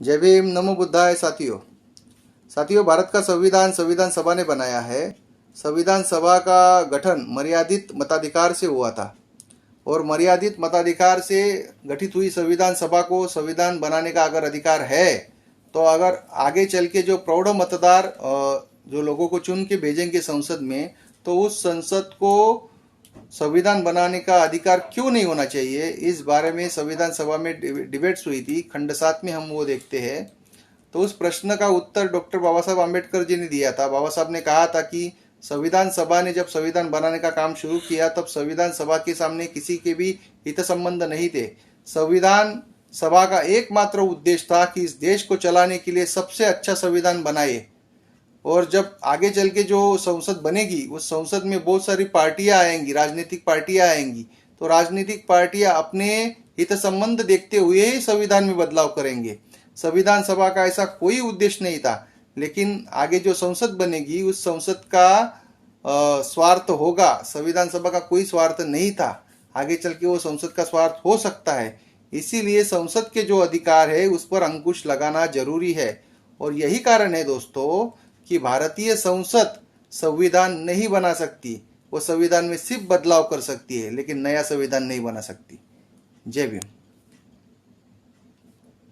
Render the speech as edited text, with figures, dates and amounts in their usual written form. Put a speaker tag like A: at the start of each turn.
A: जय भीम, नमो बुद्धाय। साथियों, भारत का संविधान संविधान सभा ने बनाया है। संविधान सभा का गठन मर्यादित मताधिकार से हुआ था और मर्यादित मताधिकार से गठित हुई संविधान सभा को संविधान बनाने का अगर अधिकार है तो अगर आगे चल के जो प्रौढ़ मतदार जो लोगों को चुन के भेजेंगे संसद में, तो उस संसद को संविधान बनाने का अधिकार क्यों नहीं होना चाहिए, इस बारे में संविधान सभा में डिबेट्स हुई थी। खंड 7 में हम वो देखते हैं। तो उस प्रश्न का उत्तर डॉक्टर बाबा साहब आम्बेडकर जी ने दिया था। बाबा साहब ने कहा था कि संविधान सभा ने जब संविधान बनाने का काम शुरू किया तब संविधान सभा के सामने किसी के भी हित संबंध नहीं थे। संविधान सभा का एकमात्र उद्देश्य था कि इस देश को चलाने के लिए सबसे अच्छा संविधान बनाए। और जब आगे चल के जो संसद बनेगी, उस संसद में बहुत सारी पार्टियां आएंगी, राजनीतिक पार्टियां आएंगी, तो राजनीतिक पार्टियां अपने हित संबंध देखते हुए ही संविधान में बदलाव करेंगे। संविधान सभा का ऐसा कोई उद्देश्य नहीं था, लेकिन आगे जो संसद बनेगी उस संसद का स्वार्थ होगा। संविधान सभा का कोई स्वार्थ नहीं था, आगे चल के वो संसद का स्वार्थ हो सकता है। इसीलिए संसद के जो अधिकार है उस पर अंकुश लगाना जरूरी है। और यही कारण है दोस्तों कि भारतीय संसद संविधान नहीं बना सकती। वो संविधान में सिर्फ बदलाव कर सकती है, लेकिन नया संविधान नहीं बना सकती। जय भीम।